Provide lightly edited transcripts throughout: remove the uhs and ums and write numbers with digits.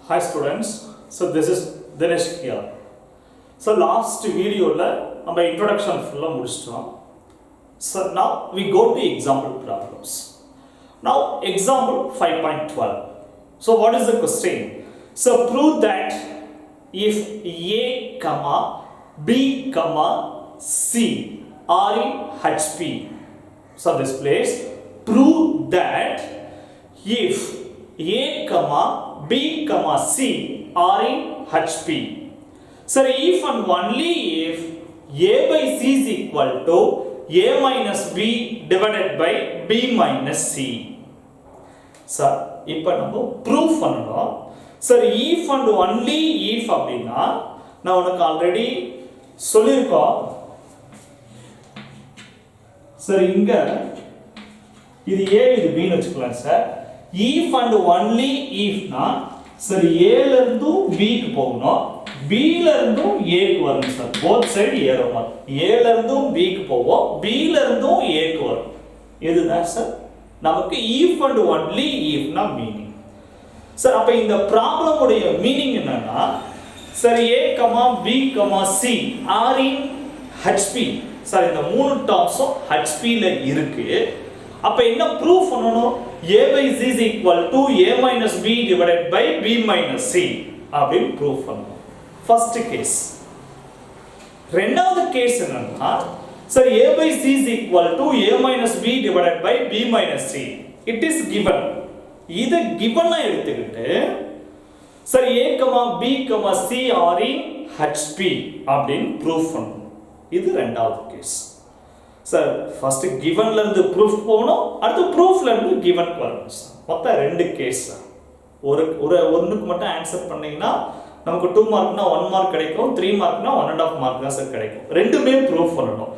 Hi students, so this is Dinesh here. So last video la நம்ம introduction full முடிச்சிட்டோம். So now we go to example problems. Now example 5.12. So what is the question? So prove that if A, B, C are in HP. So this place prove that if A, B, C are in HP. So if and only if A by C is equal to A minus B divided by B minus C. So, இப்போ நம்ம proof பண்ணணும். Sir, if and only if அப்படின்னா நான் உனக்கு already சொல்லியிருக்கோம். Sir இங்க இது A இது B ன்னு வச்சுக்கலாம் sir. If and only if னா சார் A ல இருந்து B க்கு போகணும். B ல இருந்து A க்கு வரணும் சார். both side ஏறும். A ல இருந்து B க்கு போவோம். B ல இருந்து A க்கு வரும். இதுதான் சார் நமக்கு if and only if னா மீனிங். சார் அப்ப இந்த ப்ராப்ளம் உடைய மீனிங் என்னன்னா sir A, B, C are in HP. Sir இந்த மூணு டேர்ம்ஸும் HP ல இருக்கு. அப்ப என்ன ப்ரூஃப் பண்ணனும்? A by C is equal to A minus B divided by B minus C அப்படினு ப்ரூஃப் பண்ணனும். First case. ரெண்டாவது கேஸ் என்னன்னா sir A by C is equal to A minus B divided by B minus C. It is given. இத given ஆ எடுத்துக்கிட்டு sir A, B, C are in HP அப்படினு proof பண்ணனும். இது ரெண்டாவது case. Sir first givenல இருந்து proof போகணும், அடுத்து ப்ரூஃப்ல இருந்து given வரணும் சார். மொத்தம் ரெண்டு கேஸ் சார். ஒண்ணுக்கு மட்டும் ஆன்சர் பண்ணீங்கன்னா நமக்கு 2 மார்க்னா 1 மார்க் கிடைக்கும், 3 மார்க்னா 1.5 மார்க் தான் சார் கிடைக்கும். ரெண்டுமே ப்ரூஃப் பண்ணணும்.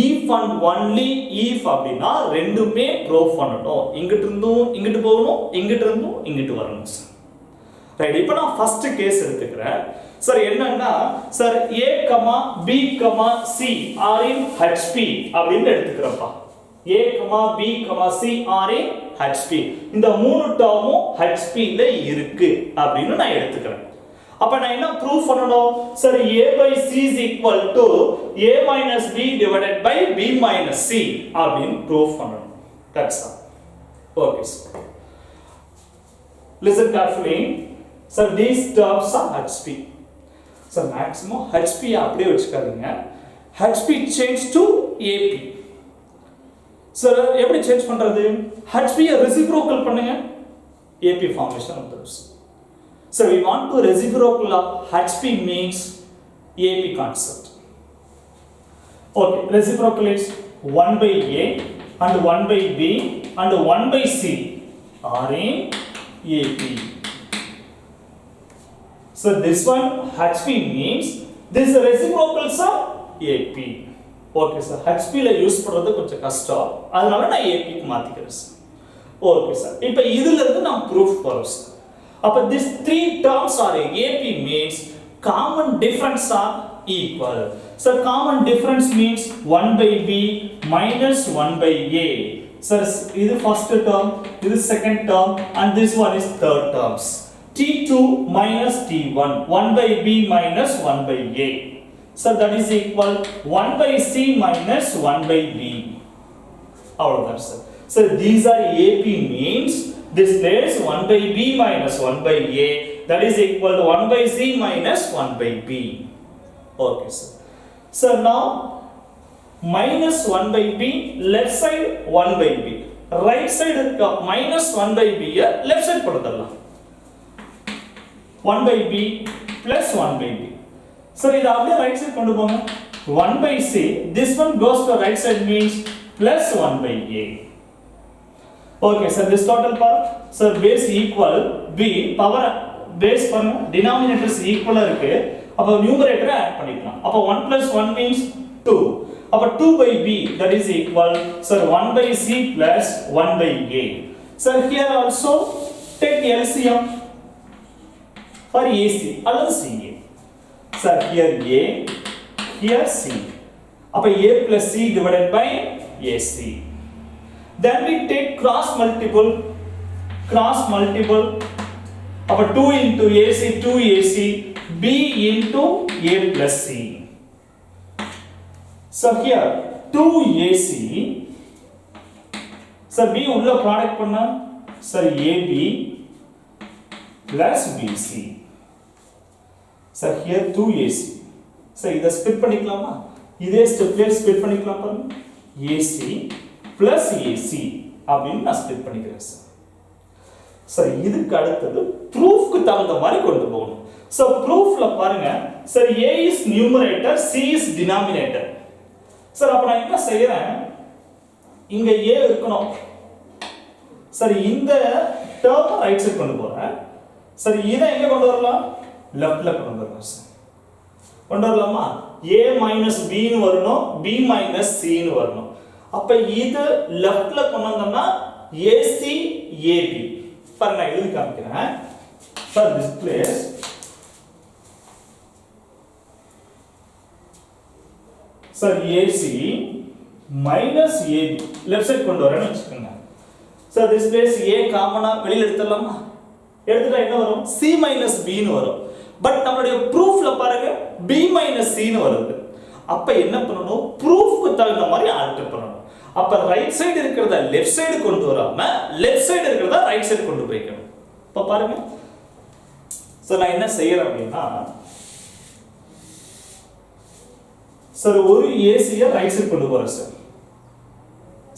if and only if அப்படினா ரெண்டுமே ப்ரூஃப் பண்ணணும். இங்கிட்டு இருந்தும் இங்கிட்டு போகணும், இங்கிட்டு இருந்தும் இங்கிட்டு வரணும் சார். ரைட், இப்போ நான் ஃபர்ஸ்ட் கேஸ் எடுத்துக்கிறேன். சார் என்னன்னா sir A, B, C are in HP அப்படினு எடுத்துக்கறப்பா. A, B, C are in HP. இந்த மூணு டேர்மும் HP ல இருக்கு அப்படினு நான் எடுத்துக்கிறேன். அப்ப நான் என்ன ப்ரூஃப் பண்ணனும்? Sir A by C is equal to A minus B divided by B minus C அப்படினு ப்ரூஃப் பண்ணனும். That's all. Okay sir. Listen carefully. Sir, these terms are HP. So maximum HP அப்படியே வச்சுக்காதீங்க. HP change to AP. Sir, எப்படி change பண்றது? HP reciprocal பண்ணுங்க. AP formation வந்துரும். So we want to reciprocal of HP means AP concept. Okay, reciprocal is 1 by A and 1 by B and 1 by C are in AP. So this one HP means this reciprocals of AP. Okay sir, HP ல use பண்றது கொஞ்சம் கஷ்டம், அதனால நான் AP க்கு மாத்திக்கிறேன் sir. Okay sir, இப்போ இதில இருந்து நான் ப்ரூஃப் போறோம் சார். அப்ப these three terms are AP means common difference are equal. So common difference means 1 by B minus 1 by A. So this first term, this is second term and this one is third terms. T2 minus T1, 1 by B minus 1 by A. So that is equal 1 by C minus 1 by B. All sir. So these are AP means this place 1 by B minus 1 by A, that is equal to 1 by C minus 1 by B. Okay sir. So now minus 1 by B, left side 1 by B, right side minus 1 by B left side போடுறதெல்லாம் 1 by B plus 1 by B. Sir, இது அப்படியே right side கொண்டு போங்க. 1 by C, this one goes to right side means plus 1 by A. Okay sir, this total power sir base equal B, power base பண்ணுங்க, denominators equal இருக்கு, அப்ப numerator add பண்ணிக்கலாம். அப்ப 1 plus 1 means 2. அப்ப 2 by B, that is equal sir 1 by C plus 1 by A. Sir here also take LCM for AC அல்லது CA. Sir here A, here C. அப்ப A plus C divided by AC. Then we take cross multiple அப்ப 2 into AC 2AC B into A plus C. So here 2AC sir B உள்ள product பண்ணா sir AB plus BC. sir here 2AC sir இத split பண்ணிக்கலாமா இதே ஸ்டெப்ல split பண்ணிக்கலாம் பாருங்க AC plus AC அப்படினு நான் ஸ்ப்ளிட் பண்ணிக்கிறேன் சார் சரி இதுக்கு அடுத்து ப்ரூஃப்க்கு தகுந்த மாதிரி கொண்டு போகணும் சோ ப்ரூஃப்ல பாருங்க sir A is numerator C is denominator sir அப்ப நான் என்ன செய்யறேன் இங்க A இருக்கணும் சரி இந்த டேர்ம் ரைட் சைடு கொண்டு போறேன் சரி இத எங்க கொண்டு வரலாம் லெஃப்ட்ல கொண்டு வரலாம் சார் கொண்டு வரலாமா A minus B னு வரணும் B minus C னு வரணும் அப்ப இது லெஃப்ட்ல கொண்டு வந்தோம்னா AC AB பாருங்க நான் எழுதி காமிக்கிறேன் for this place sir AC minus AB left side கொண்டு வரேன்னு வெச்சுக்கங்க sir this place A காமனா வெளியில எடுத்துடலாமா எடுத்துட்டா என்ன வரும் C minus B னு வரும் பட் நம்மளுடைய ப்ரூஃப்ல பாருங்க B minus C னு வருது அப்ப என்ன பண்ணனும் ப்ரூஃப்க்கு தகுந்த மாதிரி ஆல்டர் பண்ணனும் அப்ப ரைட் சைடு இருக்குறத லெஃப்ட் சைடு கொண்டு வராம லெஃப்ட் சைடு இருக்குறத ரைட் சைடு கொண்டு போய்க்கணும் இப்ப பாருங்க சோ நான் என்ன செய்யறேன் அப்படினா சார் ஒரு AC ய ரைட் சைடு கொண்டு போறேன் சார்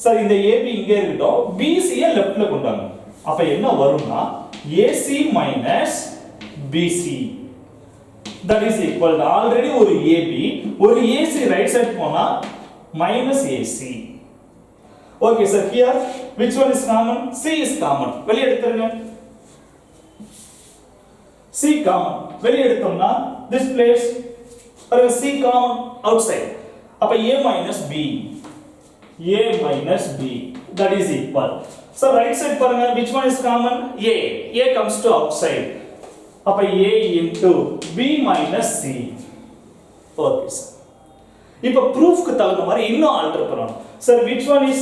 சார் இந்த AB இங்க இருக்கட்டும் BC ய லெஃப்ட்ல கொண்டு வாங்க அப்ப என்ன வரும்னா AC minus BC that is equal to already ஒரு AB ஒரு AC ரைட் சைடு போனா minus AC okay sir here which one is common C is common வெளிய எடுத்துருங்க C common வெளிய எடுத்தோம்னா this place C common outside அப்ப A minus B that is equal so right side பாருங்க which one is common A comes to outside அப்ப A into B minus C okay sir இப்ப ப்ரூஃப்க்கு தகுந்த மாதிரி இன்னும் alter பண்ணனும் sir which one is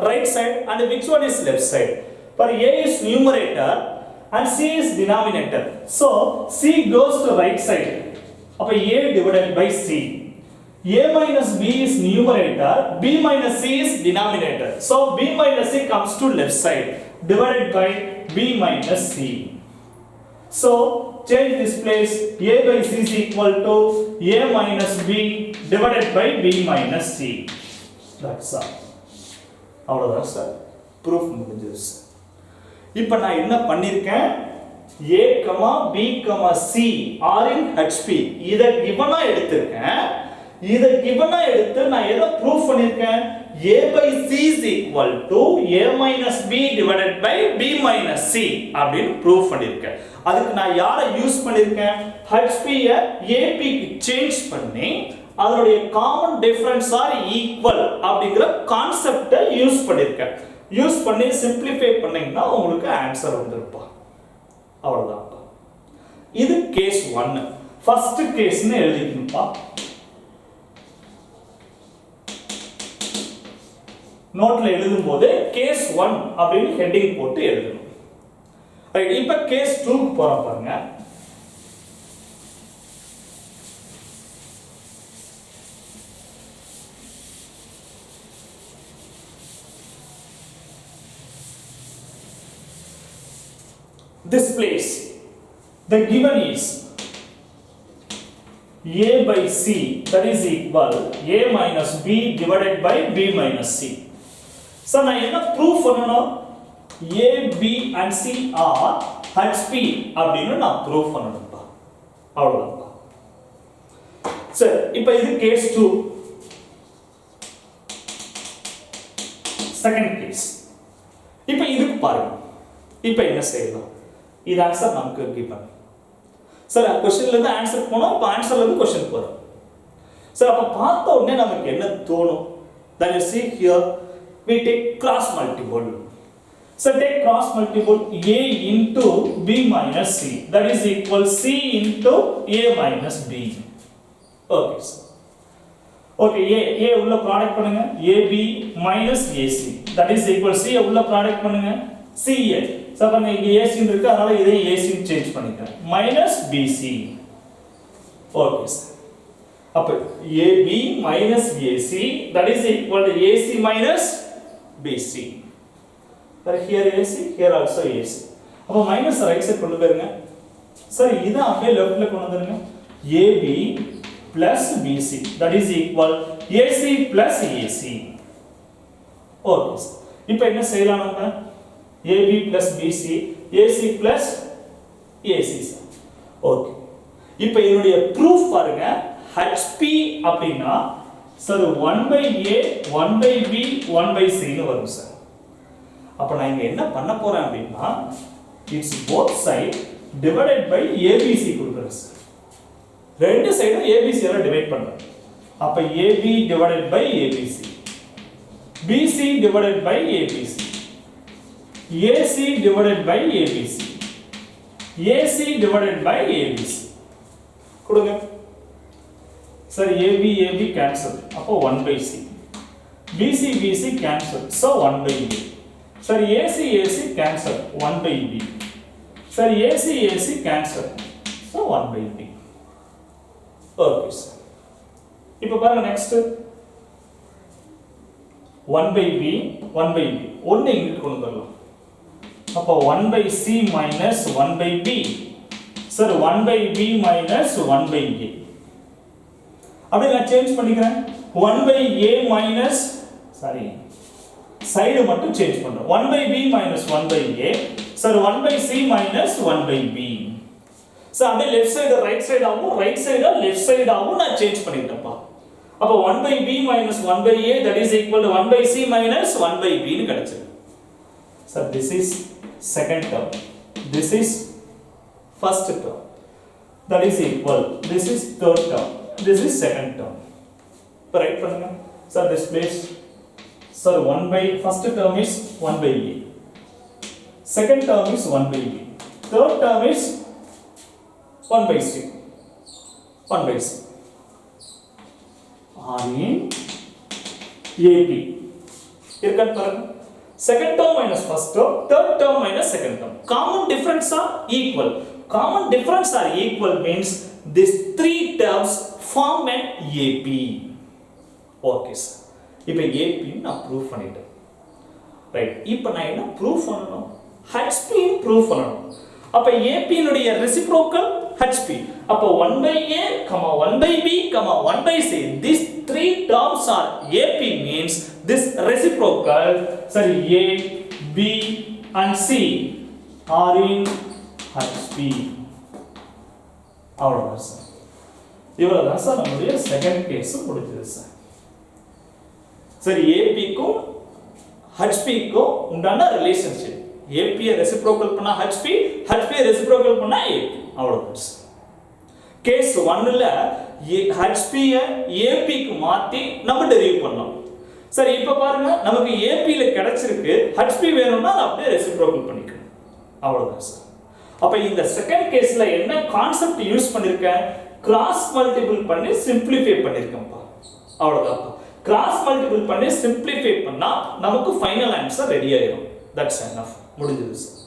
right side and which one is left side for A is numerator and C is denominator so C goes to right side அப்ப A divided by C A minus B is numerator B minus C is denominator so B minus C comes to left side divided by B minus C so change this place A by C is equal to A minus B divided by B minus C that's all அவ்வளவுதான் sir proof முடிஞ்சிருச்சு இப்போ நான் என்ன பண்ணிருக்கேன் A, B, C are in HP இத கிவனா எடுத்துர்க்கேன் இத கிவனா எடுத்து நான் எதை ப்ரூஃப் பண்ணிருக்கேன் A by C is equal to A minus B divided by B minus C அப்படினு ப்ரூஃப் பண்ணிருக்கேன் அதுக்கு நான் யாரை யூஸ் பண்ணிருக்கேன் HP ய AP க்கு சேஞ்ச் பண்ணி அதனுடைய காமன் டிஃபரன்ஸ் ஆர் ஈக்குவல் அப்படிங்கற கான்செப்டை யூஸ் பண்ணிருக்கேன் யூஸ் பண்ணி சிம்பிளிஃபை பண்ணீங்கன்னா உங்களுக்கு ஆன்சர் வந்துருப்பா அவ்வளவுதான் இது கேஸ் 1 ஃபர்ஸ்ட் கேஸ்னு எழுதிக்கணும்ப்பா நோட்ல எழுதும்போது கேஸ் 1 அப்படினு ஹெட்டிங் போட்டு எழுதணும் ரைட் இப்போ கேஸ் 2 க்கு போறோம் பாருங்க this place the given is A by C that is equal A minus B divided by B minus C so நான் என்ன ப்ரூஃப் பண்ணனும் A B and C are HP அப்படினு நான் ப்ரூஃப் பண்ணனும்ப்பா அவ்வளவுதான் சரி இப்போ இது கேஸ் 2 செகண்ட் கேஸ் இப்போ இதுக்கு பாருங்க இப்போ என்ன செய்யலாம் இது ஆன்சர் நமக்கு given சார் क्वेश्चनல இருந்து ஆன்சர் போனோம் இப்போ ஆன்சர்ல இருந்து क्वेश्चन போறோம் சார் அப்ப பார்த்த உடனே நமக்கு என்ன தோணும் that you see here we take cross multiple so take cross multiple A into B minus C that is equal C into A minus B okay sir okay A உள்ள product பண்ணுங்க AB minus AC that is equal C உள்ள product பண்ணுங்க CA. So அப்ப இங்க AC இருக்கு, அதனால இதை AC change பண்ணிக்கிறேன். minus BC. Okay sir. அப்ப AB minus AC that is equal to AC minus BC. But here AC, here also AC. அப்ப மைனஸ் ரைட் சைடு கொண்டு போயிருங்க. சார் இத அப்படியே லெஃப்ட்ல கொண்டு வந்துருங்க. AB plus BC that is equal AC plus AC. Okay sir. இப்போ என்ன செய்யலாம் நம்ம? AB plus BC, AC plus AC sir. Okay. இப்போ என்னுடைய ப்ரூஃப் பாருங்க. HP அப்படினா சார் 1/A 1/B 1/C ன்னு வரும் சார். அப்ப நான் இங்க என்ன பண்ண போறேன் அப்படினா it's both side divided by ABC கொடுக்கிறேன் சார். ரெண்டு சைடும் ABC ஆல டிவைட் பண்றேன். அப்ப AB divided by ABC, BC divided by ABC, AC divided by ABC, AC divided by ABC கொடுங்க. Sir, AB cancel. அப்போ 1/C. BC cancel. So 1/B. Sir, AC cancel. 1/B. Sir, AC cancel. So 1/B. Okay, sir. இப்போ பாருங்க next 1/B 1/B. ஒண்ணு இங்க கொண்டு வரலாம். அப்போ 1/C minus 1/B. Sir, 1/B minus 1/A. அப்படியே நான் சேஞ்ச் பண்ணிக்கிறேன். 1/A minus சாரி சைடு மட்டும் சேஞ்ச் பண்றேன். 1/B minus 1/A. Sir 1/C minus 1/B. Sir அப்படியே லெஃப்ட் சைடு ரைட் சைடு ஆகும், ரைட் சைடு லெஃப்ட் சைடு ஆகும். நான் சேஞ்ச் பண்ணிட்டேன்ப்பா. அப்ப 1/B minus 1/A that is equal to 1/C minus 1/B ன்னு கிடைச்சது. Sir this is second term, this is first term, that is equal, this is third term, this is second term. So write பண்ணுங்க. Sir, this place, sir, first term is 1/A, second term is 1/B, third term is 1/C, 1/C. R in AP. இருக்கான்னு பாருங்க. Second term minus first term, third term minus second term. Common difference are equal. Common difference are equal means these three terms form an AP. Okay sir. இப்போ AP நான் prove பண்ணிட்டேன். Right. இப்போ நான் என்ன prove பண்ணனும்? HP prove பண்ணனும். அப்ப AP னுடைய reciprocal HP. அப்ப 1/A, 1/B, 1/C. These three terms are AP means this reciprocal, sorry, A, B and C are in HP. அவ்வளவுதான் சார். இவ்வளவுதான் சார் நம்மளுடைய செகண்ட் கேஸ் முடிஞ்சது சார். சரி, ஏபிக்கும் ஹெச்பிக்கும் உண்டான ரிலேஷன்ஷிப். ஏபியை ரெசிப்ரோக்கல் பண்ணா ஹெச்பி, ஹெச்பியை ரெசிப்ரோக்கல் பண்ணா AB. அவ்வளவுதான் சார். கேஸ் 1ல ஹெச்பியை ஏபிக்கு மாத்தி நம்ம டெரிவ் பண்ணோம். சரி, இப்ப பாருங்க நமக்கு ஏபில கிடைச்சிருக்கு, ஹெச்பி வேணும்னா அப்படியே ரெசிப்ரோக்கல் பண்ணிக்கணும். அவ்வளவுதான் சார். அப்ப இந்த செகண்ட் கேஸ்ல என்ன கான்செப்ட் யூஸ் பண்ணிருக்கேன்? கிராஸ் மல்டிபிள் பண்ணி சிம்பிளிஃபை பண்ணிருக்கேன்ப்பா. அவ்வளவுதான். கிராஸ் மல்டிபிள் பண்ணி சிம்பிளிஃபை பண்ணா நமக்கு ஃபைனல் ஆன்சர் ரெடி ஆயிடும். That's enough. முடிஞ்சது சார்.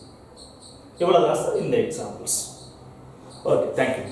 இவ்வளவுதான் சார் இந்த எக்ஸாம்பிள்ஸ். Okay, thank you.